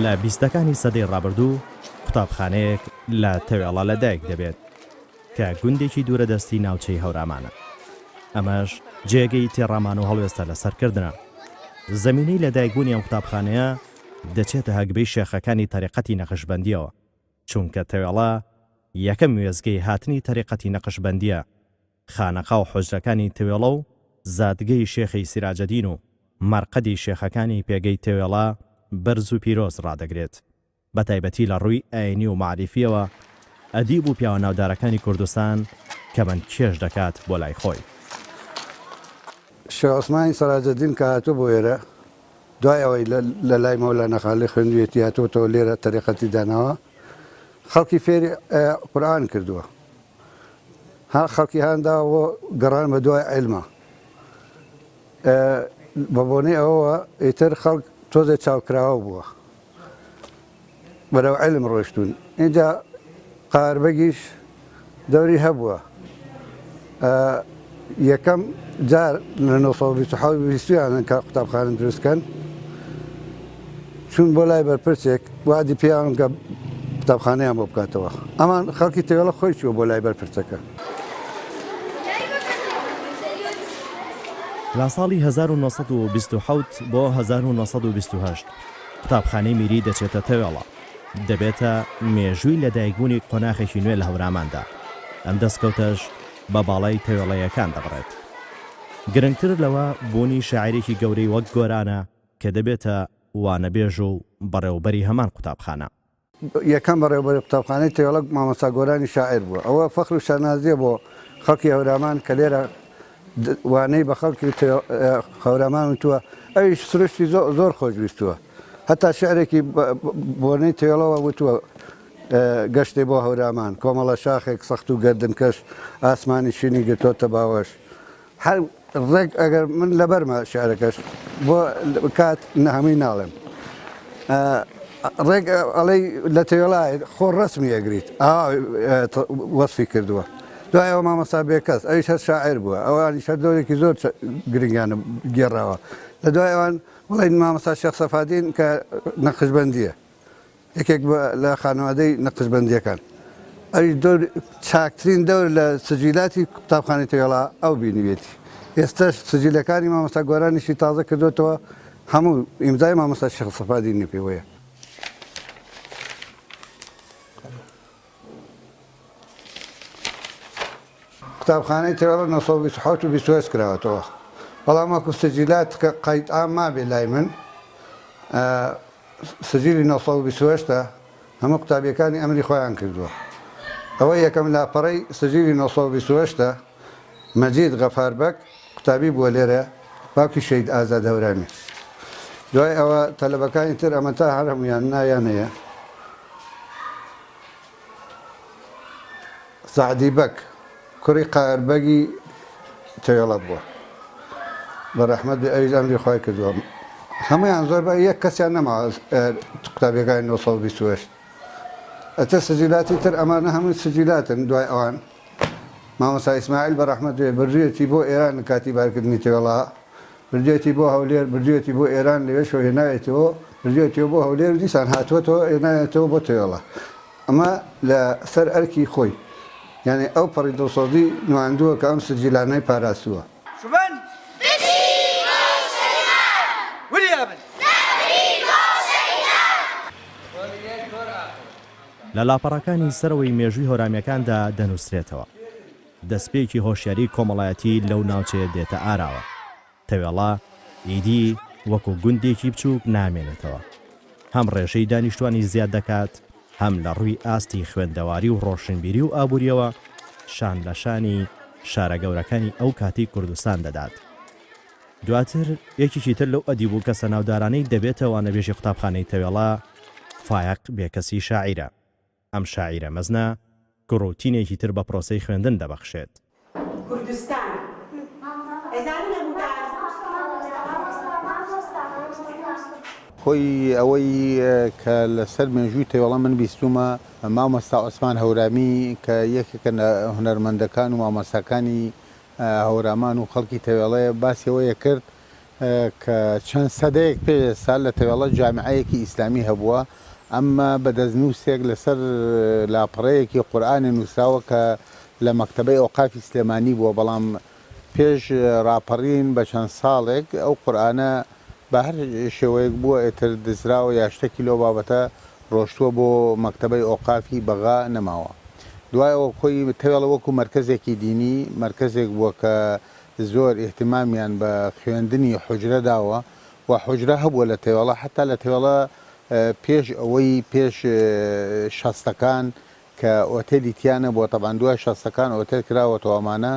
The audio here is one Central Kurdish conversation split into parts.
لە بیستەکانی سەدەی ڕابردوو قوتابخانەیەک لە تەوێڵە لەدایک دەبێت کە گوندێکی دوورەدەستی ناوچەی هەورامانە. ئەمەش جێگەی تێڕامان و هەڵوێستە لە سەرکردنە. زەمینەی لەدایکبوونی ئەم قوتابخانەیە دەچێتە هەگبەی شێخەکانی تەریقەتی نەقشبەندیەوە، چونکە تەوێڵە یەکەم وێزگەی هاتنی تەریقەتی نەقشبەندیە. خانەقا و حوجرەکانی تەوێڵە و زادگەی شێخی سیراجەدین و مەرقەدی شێخەکانی پێگەی تەوێڵە بەرز و پیرۆز ڕادەگرێت، بە تایبەتی لە ڕووی ئاینی و معریفیەوە ئەدیب و پیاوە ناودارەکانی کوردستان کەمەند کێش دەکات بۆ لای خۆی. شێخ عوسمانی سیراجەدین کە هاتوو بۆ ئێرە دوای ئەوەی لە لای مەولانە خاڵی خوێندوویەتی هاتووەتەوە لێرە تەریقەتی داناوە، خەڵکی فێری قورئان کردووە، خەڵکی هانداوە گەڕان بە دوای عیلمە. بە بۆنەی ئەوەوە ئیتر خەڵک تۆزێک چاوکراوە بووە، بەرەو عیلم ڕۆیشتون. اینجا قاربەگیش دەوری هەبووە. یەکەم جار لە 1920 کە قوتابخانە دروستکەن چون بۆ لای بەرپرسێک وادی پێیان کە قوتابخانەیان بۆ بکاتەوە. ئەمان خەڵکی تەوێڵە خۆی چووە بۆ لای بەرپرسەکە. لە ساڵی 1927 بۆ 1928 قوتابخانەی میری دەچێتە تەوێڵە، دەبێتە مێژووی لەدایکبوونی قۆناغێکی نوێ لە هەوراماندا. ئەم دەستکەوتەش بە باڵای تەوێڵەیەکان دەبڕێت. گرنگتر لەوە بوونی شاعیرێکی گەورەی وەک گۆرانە کە دەبێتە وانەبێژ و بەڕێوبەری هەمان قوتابخانە. یەکەم بەڕێوبەری قوتابخانەی تەوێڵە مامۆستا گۆرانی شاعیر بووە. ئەوە فەخر و شانازیە بۆ خەڵکی هەورامان کە لێرە وانەی بە خەڵکی هەورامان وتووە. ئەویش سروشتی زۆر خۆشویستووە. هەتا شعرێکی بۆنەی تەوێڵەوە وتووە گەشتێ بۆ هەورامان، کۆمەڵە شاخێک سەخت و گەردنکەش، ئاسمانی شینی گرتۆتە باوەش. هەر ڕێک ئەگەر من لەبەرمە شعرەکەش بۆ کات نەهەمووی ناڵێم. ڕێک ئەڵەی لە تەوێڵای خۆ ڕەسمی ئەگریت وەسفی کردووە. دوای ئەوە مامۆستا بێکەس ئەویش هەر شاعیر بووە، ئەوانی شەر دەورێکی زۆر گرنگیانە گێڕاوە. لە دوای ئەوان وڵی مامۆستا شێخ سەفادین کە نەقشبەندیە، یەکێک لە خانەوادەی نەقشبەندیەکان. ئەویش چاکترین دەور لە سجیلاتی قوتابخانەی تەوێڵە ئەو بینوێتی. ئێستاش سجیلەکانی مامۆستا گۆرانیشی تازە کردوێتەوە، هەموو ئیمزای مامۆستا شێخ سەفادینی پێوەیە. قوتابخانەی تەوێڵە 1927 و 28 کراوەتەوە، بەڵام وەکو سجیلات کە قەید عام مابێ لای من، سجیلی 1928 هەموو قوتابیەکانی ئەمری خۆیان کردووە. ئەوە یەکەم لاپەڕەی سجیلی 1928 مەجید غەفاربەک قوتابی بووە لێرە، باوکی شەید ئازاد هەورامی. دوای ئەوە تەلەبەکانی تر ئەمە تا هەر هەمویان نایانەیە. سعدی بەک کوڕی قاربەگی تەوێڵە بووە، بە ڕەحمەت بێ ئەویش ئەمری خۆی کردووە. هەمویان زۆر بە یەک کەسیان نەماوە قوتابیەکانی 1928. ئەتە سجیلاتی تر ئەمانە هەمووی سجیلاتن. دوای ئەوان مامۆستا ئیسماعیل بە ڕەحمەت بێ بردوویەتی بۆ ئێران لە کاتی بارکردنی تەوێڵە، بردوویەتی بۆ هەولێر، بردوویەتی بۆ ئێران، لەوێشەوە هێناوێتەوە، بردوویەتەوە بۆ هەولێر و دیسان هاتووەتەوە هێناوێتەوە بۆ تەوێڵە. ئەمە لە سەر ئەرکی خۆی، یعنی ئەو پەڕی دڵسۆزی نواندووە کە ئەم سجیلانەی پاراستووە. لە لاپەڕەکانی سەرەوەی مێژووی هۆرامیەکاندا دەنووسرێتەوە. دەستپێکی هۆشیاری کۆمەڵایەتی لەو ناوچەیە دێتە ئاراوە. تەوێڵە ئیدی وەکو گوندێکی بچووک نامێنێتەوە. هەم ڕێژەی دانیشتوانی زیاد دەکات، هەم لە ڕووی ئاستی خوێندەواری و ڕۆشنبیری و ئابوووریەوە شان لە شانی شارە گەورەکانی ئەو کاتی کوردستان دەدات. دواتر یەکێکی تر لەو ئەدیب و کەسە ناودارانەی دەبێتە وانەبێژی قوتابخانەی تەوێڵە فایق بێکەسی شاعیرە. ئەم شاعیرە مەزنە گڕوتینێکی تر بە پرۆسەی خوێندن دەبەخشێت. کوردستان خۆی ئەوەی کە لەسەر مێژووی تەوێڵە من بیستومە مامۆستا عوسمان هەورامی کە یەکێکە هونەرمەندەکان و مامۆستاکانی هەورامان و خەڵکی تەوێڵەیە باسیەوەیە کرد کە چەند سەدەیەک پێستا لە تەوێڵە جامعەیەکی ئیسلامی هەبووە ئەمما بەدەستنووسێک لەسەر لاپەڕەیەکی قورئانی نووسراوە کە لە مەکتەبەی ئۆقافی سلێمانی بووە بەڵام پێش ڕاپەڕین بە چەند ساڵێک ئەو قورئانە بە هەر شێوەیەک بووە ئێتر دزراوە یا شتێکی لەو بابەتە ڕۆشتووە بۆ مەکتەبەی ئۆقافی بەغا نەماوە دوایەوە خۆی تەوێڵە وەکو مرکزێکی دینی مرکزێک بووە کە زۆر ئیحتیمامیان بە خوێندنی حوجرە داوە و حوجرە هەبووە لە تێوەڵە حتا لە تێوەڵە پێش ئەوەی پێش شەستەکان کە ئۆتێلی تیانە بۆ تەبان دوای شەستەکان ئۆتێل کراوەتەوە ئەمانە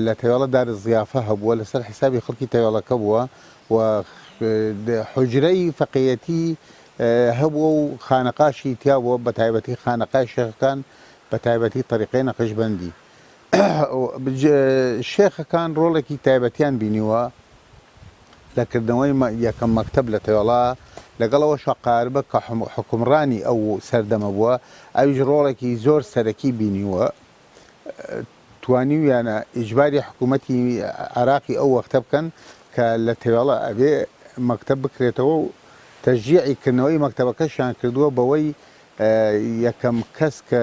لە تێوەڵە دار زیافە هەبووە لەسەر حیسابی خەڵکی تێوەڵەکە بووە و حوجرەی فەقیەتی هەبووە و خانەقاشی تیا بووە بە تایبەتی خانەقای شێخەکان بە تایبەتی طریقەی نەقشبەندی شێخەکان ڕۆڵێکی تایبەتیان بینیوە لەکردنەوەی یەکەم مەکتەب لە تێوەڵا لەگەڵەوە شەقاربە کە حکومڕانی ئەو سەردەمە بووە ئەویش ڕۆڵێکی زۆر سەرەکی بینیوە توانیویانە ئیجباری حکوومەتی عراقی ئەو وەختە بکەن کە لە تێوەڵە ئەبێ مەکتەب بکرێتەوە و تەشجیعیکردنەوەی مەکتەبەکەشیان کردووە بەوەی یەکەم کەس کە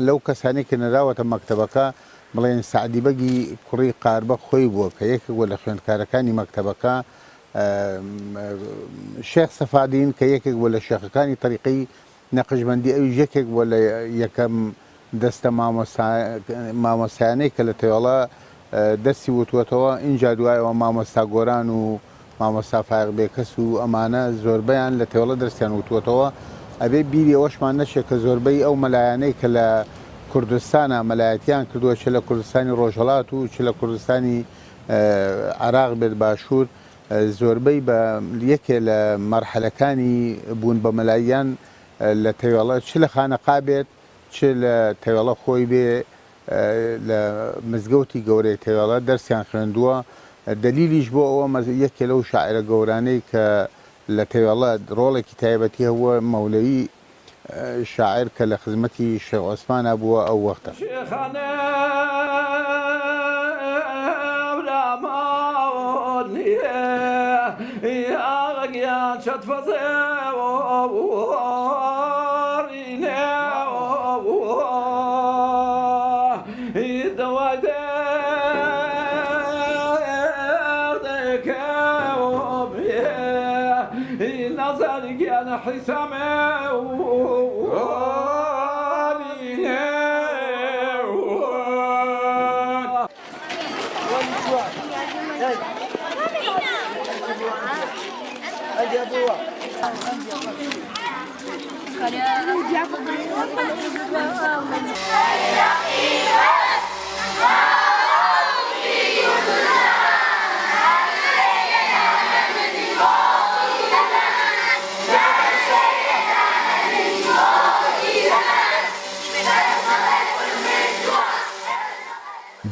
لەو کەسانی کە نێراوەتە مەکتەبەکە بڵێن سعدی بەگی کوڕی قاربە خۆی بووە کە یەکێک بووە لە خوێندکارەکانی مەکتەبەکە شێخ سەفادین کە یەکێک بووە لە شێخەکانی طریقەی نەقشبەندی ئەوی یەکێک بووە لە یەکەم دەستە مامۆسایانەی کە لە تێوەڵە دەستی وتوەتەوە اینجا دوایەوە مامۆستا گۆران و مامۆستا فایق بێکەس و ئەمانە زۆربەیان لە تێوەڵە دەستیان وتوەتەوە ئەبێ بیری ئەوەشمان نەچێت کە زۆربەی ئەو مەلایانەی کە لە کوردستانە مەلایەتیان کردووە چ لە کوردستانی ڕۆژهەڵات و چ لە کوردستانی عراق بێت باشوور زۆربەی بە یەکێ لە مەرحەلەکانی بوون بە مەلایان لە تێوەڵە چ لە خانەقا بێت چ لە تێوەڵە خۆی بێ لە مزگەوتی گەورەی تێوەڵە دەرسیان خوێندووە دلیلیش بۆ ئەوە یەکێ لەو شاعرە گەورانەی کە لە تێوەڵە ڕۆڵێکی تایبەتی هەبووە مەولەوی شاعر کە لە خزمەتی شێخ عوسمانە بووە ئەو وەختە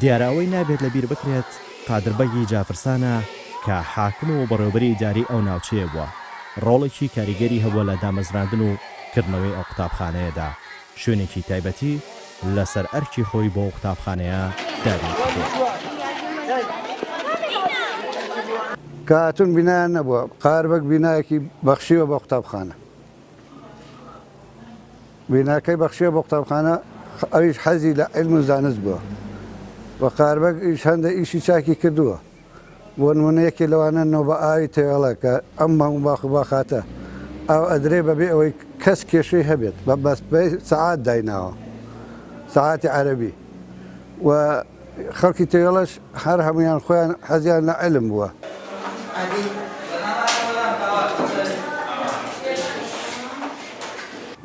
دیاراوەی نابێت لەبیر بکرێت قادربەگی جافرسانە کە حاکم و بەڕێوەبەری ئیداری ئەو ناوچەیە بووە ڕۆڵێکی کاریگەری هەبووە لە دامەزراندن و کردنەوەی ئەو قوتابخانەیەدا شوێنێکی تایبەتی لەسەر ئەرکی خۆی بۆ قوتابخانەیە دابین کاتون بینایان نەبووە قاربەک بینایەکی بەخشیوە بە قوتابخانە بیناکەی بەخشیوە بە قوتابخانە ئەویش حەزی لە عیلم و زانست بووە و قاربەک ئیش هەندە ئیشی چاکی کردووە بۆ نمونەیەکی لەوانە نەوە بە ئاوی تێوەڵە کە ئەم مەنگ باخ و باخاتە ئەو ئەدرێ بەبێ ئەوەی کەس کێشەی هەبێت بە بەسپەی سەعات دایناوە سەعاتی عەرەبی و خەڵکی تێوەڵەش هەر هەمویان خۆیان حەزیان لە عیلم بووە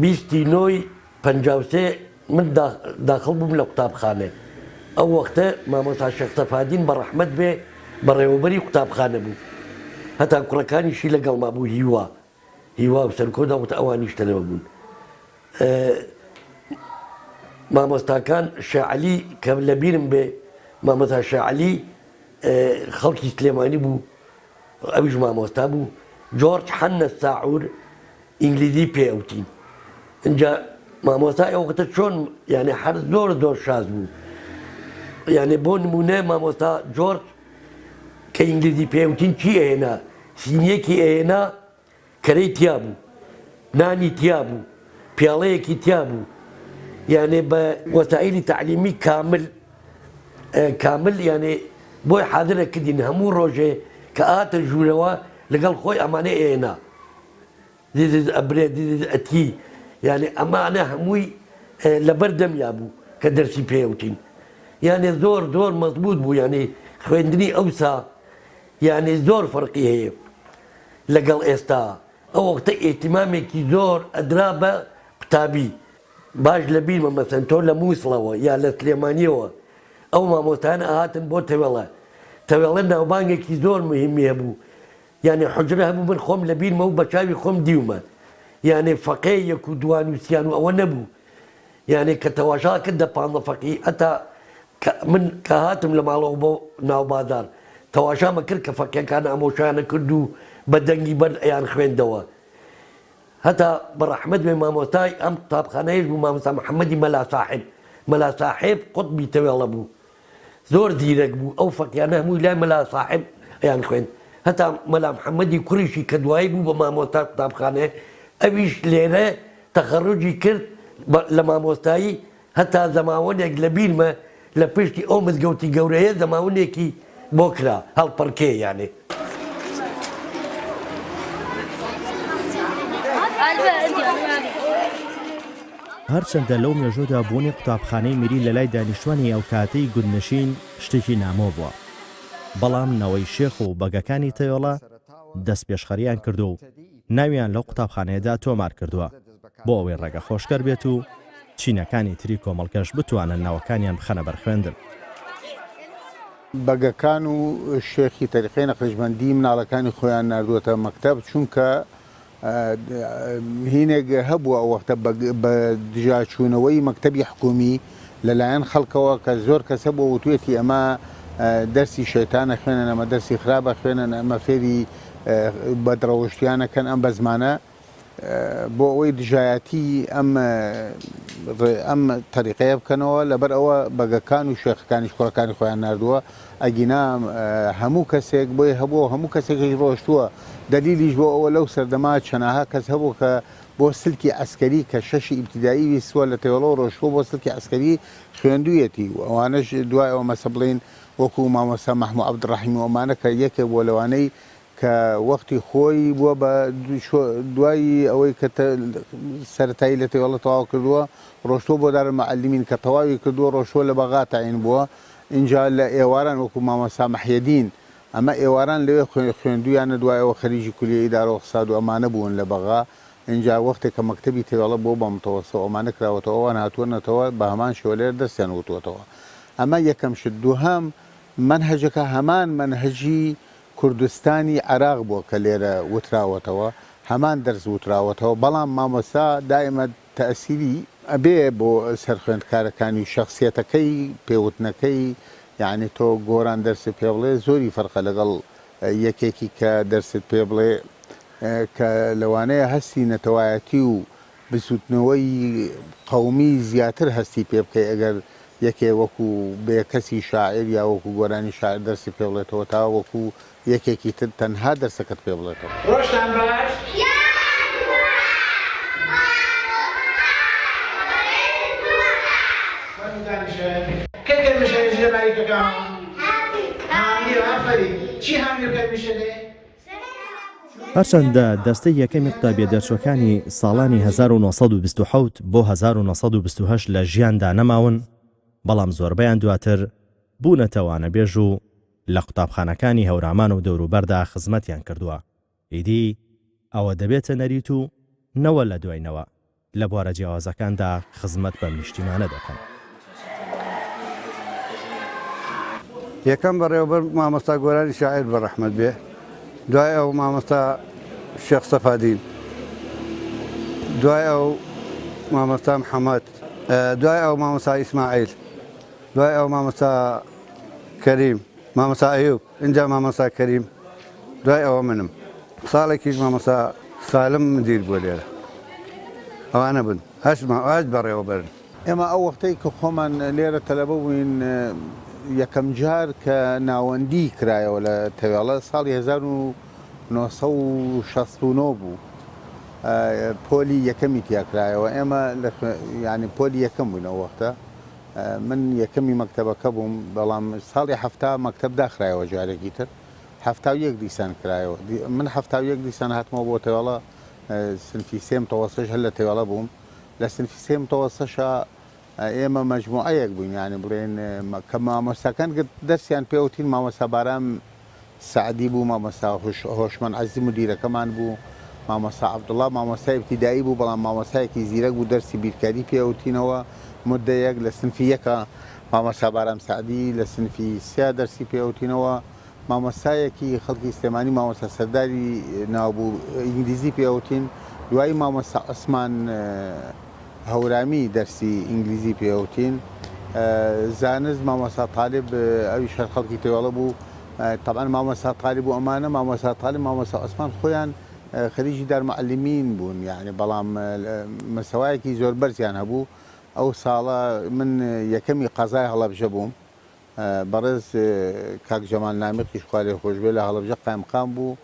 بیستی نۆی پەنجاوسێ من داخل بووم لە قوتابخانە ئەو وەختە مامۆستا شێخ سەفادین بە ڕەحمەت بێ بەڕێوەبەری قوتابخانە بوو هەتا کوڕەکانیشی لەگەڵما بوو هیوا و سەرکۆدا وتە ئەوانیش تەلەوە بوون مامۆستاکان شێعەلی کە لە بیرم بێ مامۆستا شێعەلی خەڵکی سلێمانی بوو ئەویش مامۆستا بوو جۆرج حەنە ساعور ئینگلیزی پێ ئەوتین اینجا مامۆستا ئەو وەختە چۆن یعنی هەر زۆر شاز بوو یعنی بۆ نمونە مامۆستا جۆرج کە ئینگلیزی پێوتین چی ئێنا سینیەکی ئێنا کەرەی تیا بوو نانی تیا بوو پیاڵەیەکی تیا بوو یعنی بە وەسائلی تعلیمی کامل یعنی بۆی حاضرە کردین هەموو ڕۆژێ کە ئاتە ژوورەوە لەگەڵ خۆی ئەمانە ئێنا دیز ئەبرێ دیز ئەتی یعنی ئەمانە هەمووی لەبەر دەمیا بوو کە دەرسی پێوتین یعنی زۆر مەزبوط بوو یعنی خوێندنی ئەوسا یعنی زۆر فەرقی هەیە لەگەڵ ئێستا ئەو وەختە ئێتیمامێکی زۆر ئەدرا بە قوتابی باش لە بیرمە مەسەن تۆ لە مووسڵەوە یا لە سلێمانیەوە ئەو مامۆستایان ئاهاتن بۆ تەوێڵە ناوبانگێکی زۆر مهمی هەبوو یعنی حجرە هەبوو من خۆم لە بیرمە و بەچاوی خۆم دیومە یعنی فەقەی یەک و دوان وسییان و ئەوە نەبوو یعنی کە تەواشا کرد دە پانزە فەقی ئەتا من کە هاتم لە ماڵەوە بۆ ناوبازار تەواشامە کرد کە فەقیەکان ئامۆژیانە کرد و بە دەنگی بەر ئەیان خوێندەوە هەتا بەڕەحمەت بێ مامۆستای ئەم قوتابخانەیەش بوو مامۆستا محەممەدی مەلا ساحێب قوتبی تەوێڵە بوو زۆر زیرەک بوو ئەو فەقیانە هەمووی لای مەلا ساحێب ئەیان خوێن هەتا مەلا محەممەدی کوڕیشی کە دوایی بوو بە مامۆستا قوتابخانەیە ئەویش لێرە تەخەڕوجی کرد لە مامۆستایی هەتا زەماوەنێک لە بیرمە لە پشتی ئەو مزگەوتی گەورەیە زەماونێکی بۆ کرا هەڵپەرکێ یانێ هەرچەندە لەو مێژۆدا بوونی قوتابخانەی میری لە لای دانیشتوانی ئەو کاتەی گوندنشین شتێکی نامۆ بووە بەڵام نەوەی شێخ و بەگەکانی تەیۆڵە دەست پێشخەریان کرد و ناویان لەو قوتابخانەیەدا تۆمار کردووە بۆ ئەوەی ڕێگە خۆشکەر بێت و چینەکانی تری کۆمەڵگەش بتوانن ناوەکانیان بخەنە بەرخوێندن بەگەکان و شێخی تەریقەی نەقشبەندی مناڵەکانی خۆیان نردووەتە مەکتەب چونکە هینێک هەبووە ئەو وەختە بە دژاچوونەوەی مەکتەبی حکومی لەلایەن خەڵکەوە کە زۆر کەسە بۆ وتوێتی ئەمە دەرسی شەیتانە خوێنن ئەمە دەرسی خراپە خوێنن ئەمە فێری بەدڕەوشتیانەکەن ئەم بە زمانە بۆ ئەوەی دژایەتی ئەم تەریقەیە بکەنەوە لەبەر ئەوە بەگەکان و شێخەکانی کوڕەکانی خۆیان نردووە ئەگینا هەموو کەسێک بۆی هەبووە هەموو کەسێکی ڕۆشتووە دلیلیش بۆ ئەوە لەو سەردەما چەناها کەس هەبوو کە بۆ سلکی ئەسکەری کە شەشی ئیبتیدایی ویسووە لە تێوەڵەوە ڕۆشتووە بۆ سلکی ئەسکەری خوێندوویەتی و ئەوانەش دوای ئەوە مەسە بڵین وەکو مامۆستا مەحموود عەبدوڕەحیم و ئەمانە کە یەکێک بۆ لەوانەی کە وەختی خۆی بووە بە دوایی ئەوەی کە سەرەتایی لە تێوەڵە تەواو کردووە ڕۆشتووە بۆ دارالمەعەلیمین کە تەواوی کردووە ڕۆشتووە لە بەغا تاعین بووە اینجا لە ئێواران وەکو مامۆستا مەحیەدین ئەمە ئێواران لەوێ خوێندویانە دوایەوە خەریجی کولیە ئیدارە و اقتصاد و ئەمانە بوون لە بەغا اینجا وەختێک کە مەکتەبی تێوەڵە بۆ بە متەوەسڵ ئەمانە کراوەتەوە ئەوان هاتووەنەتەوە بە هەمان شێوە لێرە دەستیان وتوەتەوە ئەمە یەکەم شت دووهەم منهەجەکە هەمان منهەجی کوردستانی عێراق بووە کە لێرە وتراوەتەوە هەمان دەرس وتراوەتەوە بەڵام مامۆستا دائمە تەئسیری ئەبێ بۆ سەرخوێندکارەکانی شەخسیەتەکەی پێوتنەکەی یعنی تۆ گۆران دەرست پێ بڵێ زۆری فەرقە لەگەڵ یەکێکی کە دەرست پێ بڵێ کە لەوانەیە هەستی نەتەوایەتی و بسووتنەوەی قەومی زیاتر هەستی پێ بکەی ئەگەر یەکێ وەکو بێ کەسی شاعر یا وەکو گۆرانی شاعر دەرسی پێ بڵێتەوە تا وەکو یەکێکی تر تەنها دەرسەکەت پێ بڵێتەوە ڕۆژتان باش هەرچەندە دەستەی یەکەمی قوتابیە دەرچوەکانی ساڵانی 1927 بۆ 1928 لە ژیاندا نەماون بەڵام زۆربەیان دواتر بوونەتەوانە بێژ و لە قوتابخانەکانی هەورامان و دەوروبەردا خزمەتیان کردووە ئیدی ئەوە دەبێتە نەریت و نەوە لە دوایینەوە لە بوارە جیاوازەکاندا خزمەت بەم نیشتیمانە دەکەن یەکەم بەڕێوەبەر مامۆستا گۆرانی شاعیر بەڕەحمەت بێ دوای ئەو مامۆستا شێخ سەفادین دوای ئەو مامۆستا محەممەد دوای ئەو مامۆستا ئیسماعیل دوای ئەو مامۆستا کەریم مامۆستا ئەیوب اینجا مامۆستا کەریم دوای ئەوە منم ساڵێکیش مامۆستا سالم مدیر بووە لێرە ئەوانە بن هەشت بەڕێوەبەرن ئێمە ئەو وەختەی کە خۆمان لێرە تەلەبە بووین یەکەم جار کە ناوەندی کرایەوە لە تەوێڵە ساڵی 1969 بوو پۆلی یەکەمی تیاکرایەوە ئێمە ینی پۆلی یەکەم بووینەوە وەختە من یەکەمی مەکتەبەکە بووم بەڵام ساڵی هەفتا مەکتەب داخرایەوە جارێکی تر 71 دیسان کرایەوە من 71 دیسان هاتمەوە بۆ تەوێڵە سنفی سێم تەوەسەش هەر لە تێوەڵە بووم لە سنفی سێم تەوەسەشە ئێمە مەجموعەیەک بووین ینی بڵێن کە مامۆستاکان دەستیان پێوتین مامۆستا بارام سعدی بوو مامۆستا هۆشمەند عەزیز مدیرەکەمان بوو مامۆستا عەبدوڵڵا مامۆستای ابتیدایی بوو بەڵام مامۆستایەکی زیرەک بوو دەرسی بیرکاری پێوتینەوە مدەیەک لە سنفی یەکە مامۆستا بارام سعدی لە سنفی سێ دەرسی پێوتینەوە مامۆستایەکی خەڵکی سلێمانی مامۆستا سەرداری ناوبوو ئینگلیزی پێوتین دوایی مامۆستا عوسمان هەورامی دەرسی ئینگلیزی پێوتین زانست مامۆستا طالب ئەویش هەر خەڵکی تێوەڵە بوو طبعا مامۆستا طالب و ئەمانە مامۆستا طالب مامۆستا عوسمان خۆیان خەریجی دارمعلمین بوون یعنی بەڵام مەسەوایەکی زۆر بەرزیان هەبوو ئەو ساڵە من یەکەمی قەزای هەڵەبژە بووم بەڕێز کاک جەمال نامیقیش خوا لێ خۆشبێ لە هەڵەبجە قایمقام بوو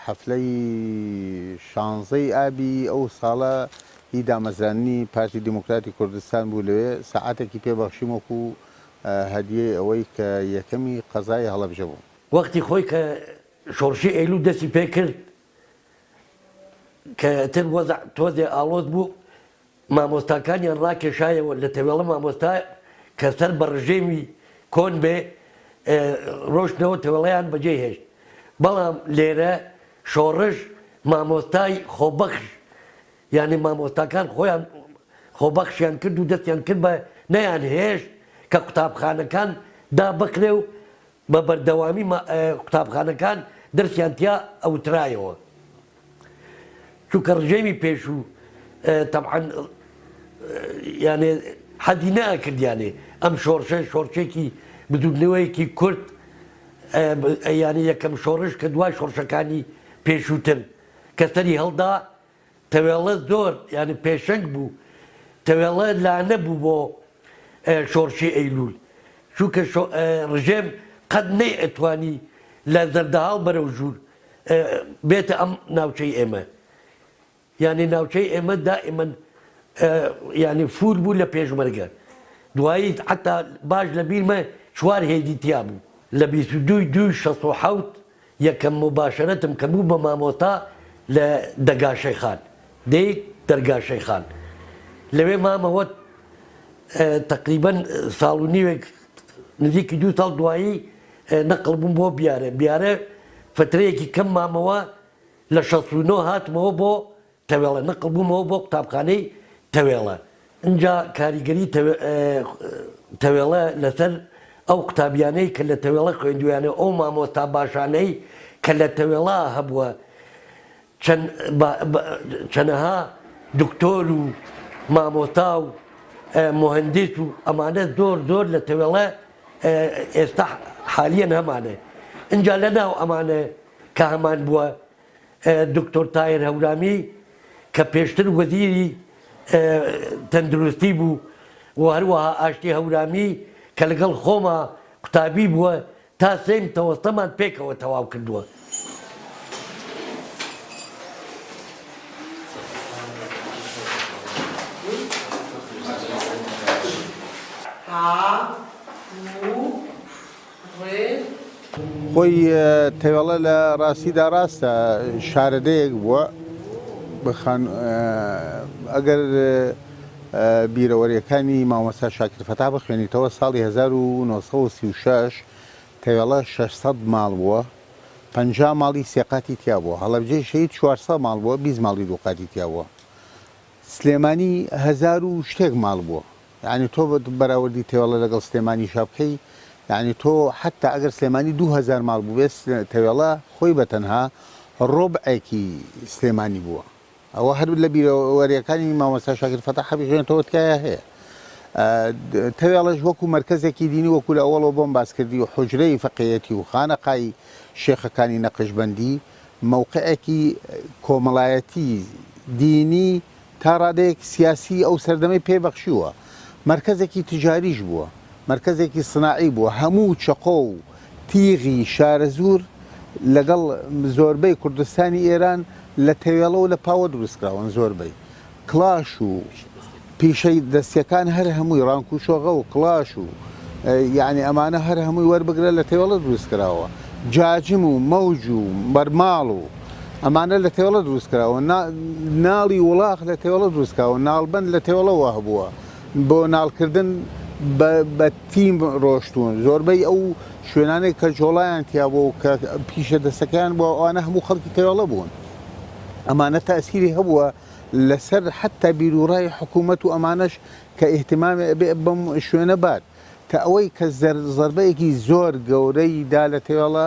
حەفلەی 16 ئابی ئەو ساڵە هی دامەزرانی پارتی دیموکراتی کوردستان بوو لەوێ سەعاتێکی پێبەخشیم وەکو هەدیەی ئەوەی کە یەکەمی قەزای هەڵەبجە بوو وەختی خۆی کە شۆڕشی ئەیلوول دەستی پێ کرد کە تر وەزع تۆزێ ئاڵۆز بوو مامۆستاکانیان ڕاکێشایەوە لە تەوێڵە مامۆستا کە سەر بە ڕژێمی کۆن بێ ڕۆشتنەوە تەوێڵەیان بەجێ هێشت بەڵام لێرە شۆڕش مامۆستای خۆبەخش یعنی مامۆستاکان خۆیان خۆبەخشیان کرد و دەستیان کرد بە نەیان هێشت کە قوتابخانەکان دابکرێ و بە بەردەوامی قوتابخانەکان دەرسیان تیا ئەوترایەوە چونکە ڕژێمی پێش و طبعا یعنی حەدی نەکردیانێ ئەم شۆڕشێکی بدوبنەوەیەکی کورد ینی یەکەم شۆڕش کە دوای شۆڕشەکانی پێشووتر کە سەری هەڵدا تەوێڵە زۆر ینی پێشەنگ بوو تەوێڵە لانە بوو بۆ شۆڕشی ئەیلوول چونکە ڕژێم قەت نەیئەتوانی لە زەردەهاڵ بەرەو ژوور بێتە ئەم ناوچەی ئێمە ینی ناوچەی ئێمە دائیمەن ینی فول بوو لە پێشمەرگە دوایی حتا باش لە بیرمە چوار هێدی تیا بوو لە 22/67 یەکەم مباشەرەتم کە بوو بە مامۆتا لە دەرگاشەی خان دەی دەرگاشەی خان لەوێ مامەوە تقریبەن ساڵ و نیوێک نزیکی 2 ساڵ دوایی نەقڵ بووم بۆ بیارە فترەیەکی کەم مامەوە لە 69 هاتمەوە بۆ تەوێڵە نەقڵ بوومەوە بۆ قوتابخانەی تەوێڵە اینجا کاریگەری تەوێڵە لەسەر ئەو قوتابیانەی کە لە تەوێڵە خوێندویانە ئەو مامۆستا باشانەی کە لە تەوێڵا هەبووە چەنەها دکتۆر و مامۆستا و مهندس و ئەمانە زۆر لە تەوێڵە ئێستا حالیەن هەمانە اینجا لەناو ئەمانە کە هەمان بووە دکتۆر تایر هەورامی کە پێشتر وەزیری تەندروستی بوو و هەروەها ئاشتی هەورامی کە لەگەڵ خۆمە قوتابی بووە تا سێم تەوەستەمان پێکەوە تەواو کردووە خۆی تەوێڵە لە ڕاستیدا ڕاستە شارەدەیەک بووە ئەگەر بیرەوەریەکانی مامۆستا شاکر فەتا بخوێنیتەوە ساڵی 1936 تەوێڵە 600 ماڵ بووە 50 ماڵی سێقاتی تیا بووە هەڵەبجەی شەید 400 ماڵ بووە 20 ماڵی دووقاتی تیا بووە سلێمانی 1000 و شتێک ماڵ بووە یعنی تۆ بەراوردی تێوەڵە لەگەڵ سلێمانی شابکەی یعنی تۆ حتا ئەگەر سلێمانی 2000 ماڵ بوو بێت تەوێڵە خۆی بەتەنها ڕۆبعێکی سلێمانی بووە ئەوە هەر لە بیرەوەریەکانی مامۆستا شاکر فەتا حەبیخوێنێتەوە تکایە هەیە تەوێڵەش وەکو مەرکەزێکی دینی وەکو لە ئەوڵەوە بۆم باسکردی و حوجرەی فەقێیەتی و خانەقای شێخەکانی نەقشبەندی مووقعێکی کۆمەڵایەتی دینی تا ڕادەیەک سیاسی ئەو سەردەمەی پێبەخشیوە مرکزێکی تجاریش بووە مرکزێکی سناعی بووە هەموو چەقۆ و تیغی شارەزور لەگەڵ زۆربەی کوردستانی ئێران لە تەوێڵە و لە پاوە دروستکراون زۆربەی کلاش و پیشەی دەستیەکان هەر هەمووی ڕانک و شۆغە و کلاش و یعنی ئەمانە هەر هەمووی وەربگرە لە تێوەڵە دروستکراوە جاجم و مەوج و بەرماڵ و ئەمانە لە تێوەڵە دروستکراوە ناڵی وڵاق لە تێوەڵە دروستکراوە ناڵبەند لە تێوەڵەوە هەبووە بۆ ناڵکردن بە تیم ڕۆشتون زۆربەی ئەو شوێنانێک کە جۆڵایان تیا بۆ کە پیشە دەستەکان بۆ ئەوانە هەموو خەڵکی تێوەڵە بوون ئەمانە تەسیری هەبووە لەسەر حتا بیرروڕای حکوومەت و ئەمانەش کە ئیهتیمامی بەم شوێنە بات کە ئەوەی کە زەربەیەکی زۆر گەورەی دا لە تێوەڵە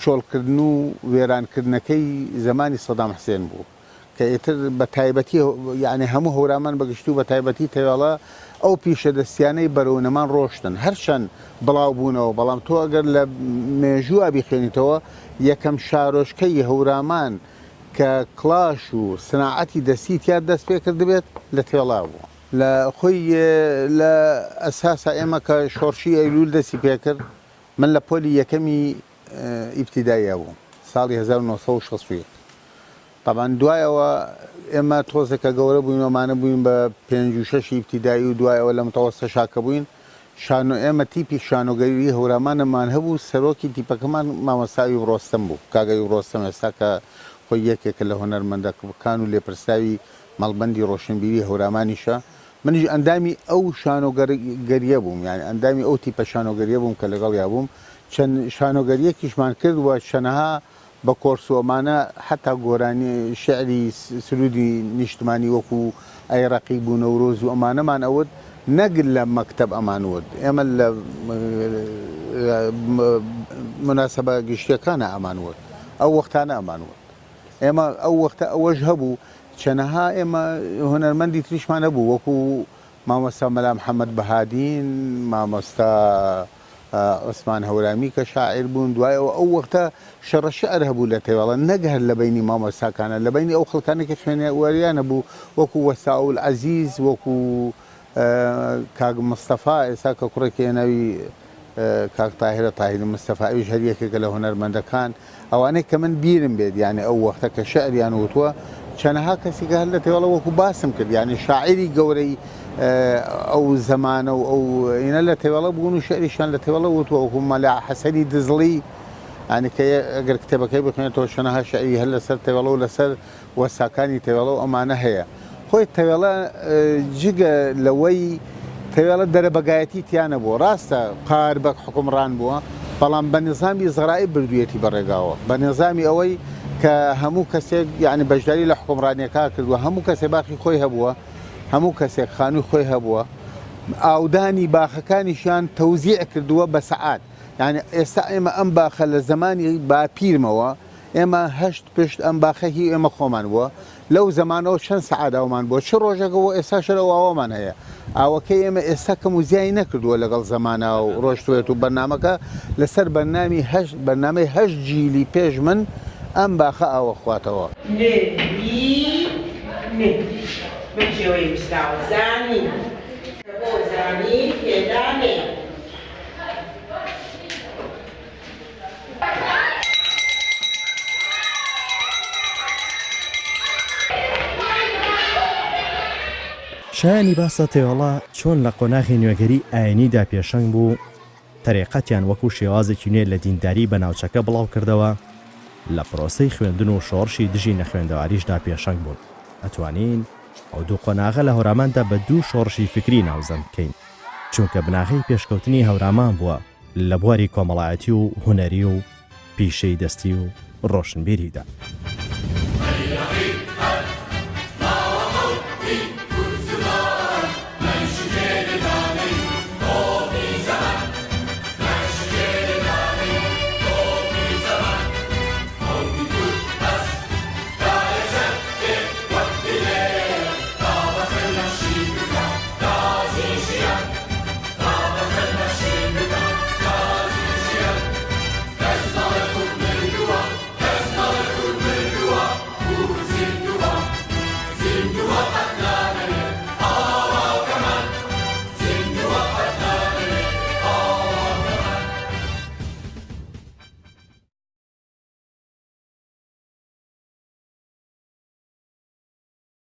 چۆڵکردن و وێرانکردنەکەی زمانی سەدام حسێن بوو کە ئیتر بە تایبەتی یعنی هەموو هەورامان بەگشت و بە تایبەتی تێوەڵە ئەو پیشە دەستیانەی بەرەونەمان ڕۆشتن هەرچەند بڵاو بوونەوە بەڵام تۆ ئەگەر لە مێژووە بیخوێنیتەوە یەکەم شارۆشکەی هەورامان کە کلاش و سناعەتی دەستی تیا دەست پێ کردبێت لە تێوەڵا بوو لە خۆی لە ئەساسا ئێمە کە شۆڕشی ئەیلول دەستی پێکرد من لە پۆلی یەکەمی ئیبتیدایە بووم ساڵی 1960 طبعا دوایەوە ئێمە تۆزێکە گەورە بووینەوەمانە بووین بە 56 ئیبتیدایی و دوایەوە لە متەوەستە شاکە بووین ئێمە تیپی شانۆگەری هەورامانەمان هەبوو سەرۆکی تیپەکەمان مامۆستای ڕۆستەم بوو کاگەی ڕۆستەم ئێستا کە خۆی یەکێکە لە هۆنەرمەندەکان و لێپرساوی مەڵبەندی ڕۆشنبیری هەورامانیشە منیش ئەندامی ئەو شانۆگەریە بووم یعنی ئەندامی ئەو تیپە شانۆگەریە بووم کە لەگەڵ یا بووم چەند شانۆگەریەکیشمان کرد وە چەنەها بە کۆرسۆمانە حتا گۆرانی شعری سرودی نیشتمانی وەکو ئەیڕەقی بوو نەورۆز و ئەمانەمان ئەوت نەگل لە مەکتەب ئەمانوت ئێمە لە مناسبە گشتیەکانە ئەمانوت ئەو وەختانە ئەمانوت ئێمە ئەو وەختە ئەوەش هەبوو چەنەها ئێمە هۆنەرمەندی تریشمان هەبوو وەکو مامۆستا مەلا محەممەد بەهادین مامۆستا عوسمان هەورامی کە شاعیر بوون دوایەوە ئەو وەختە شەڕە شعر هەبوو لە تێوەڵە نەگەر لە بینی مامۆستاکانە لە بینی ئەو خەڵکانێکی خوێنەوەریانە بوو وەکو وەساول عەزیز وەکو کاک مستەفا ئێستا کە کوڕێکی ناوی کاک تاهرە تاهیری مستەفا ئەویش هەر یەکێکە لە هۆنەرمەندەکان ئەوانەی کە من بیرم بێت یعنی ئەو وەختە کە شعریان وتووە چەنەها کەسێکە هەر لە تێوەڵە وەکو باسم کرد یعنی شاعری گەورەی ئەو زەمانە و ئەو ئینە لە تێوەڵە بوون و شعریشان لە تێوەڵە وتووە وەکو مەلا حەسەنی دزڵی ینی کە ئەگەر کتێبەکەی بخوێنێتەوە شەنەها شعری هەر لەسەر تێوەڵە و لەسەر وەساکانی تێوەڵە و ئەمانە هەیە خۆی تێوەڵە جگە لەوەی تێوەڵە دەرەبەگایەتی تیانە بوو ڕاستە قاربەک حکومڕان بووە بەڵام بە نظامی زەڕایی بردوویەتی بەڕێگاوە بە نظامی ئەوەی کە هەموو کەسێک یعنی بەشداری لە حکومڕانیەکە کردووە هەموو کەسێک باخی خۆی هەبووە هەموو کەسێک خانووی خۆی هەبووە ئاودانی باخەکانیشیان تەوزیع کردووە بە سەعات یعنی ئێستا ئێمە ئەم باخە لە زمانی باپیرمەوە ئێمە هەشت پشت ئەم باخەهی ئێمە خۆمان بووە لەو زمانەوە چەند سەعات ئەومان بووە چ ڕۆژێکەوە ئێستا شەر ئەووامان هەیە ئاوەکەی ئێمە ئێستا کەم و زیایی نەکردووە لەگەڵ زمانە و ڕۆشتوێت و بەرنمەکە لەسەر بەرنامەی هەشت جیلی پێش من ئەم باخە ئاوە خواتەوە بچێوەی وستاوەزانی بۆ زانی پێدانێ شایانی باسە تێوەڵا چۆن لە قۆناغی نوێگەری ئاینیدا پێشەنگ بوو تەریقەتیان وەکو شێوازێکی نوێ لە دینداری بە ناوچەکە بڵاو کردەوە لە پرۆسەی خوێندن و شۆڕشی دژی نەخوێندەواریشدا پێشەنگ بوون ئەتوانین ئەو دوو قۆناغە لە هەوراماندا بە دوو شۆڕشی فکری ناوزەم بکەین چونکە بناغی پێشکەوتنی هەورامان بووە لە بواری کۆمەڵایەتی و هونەری و پیشەی دەستی و ڕۆشنبیریدا.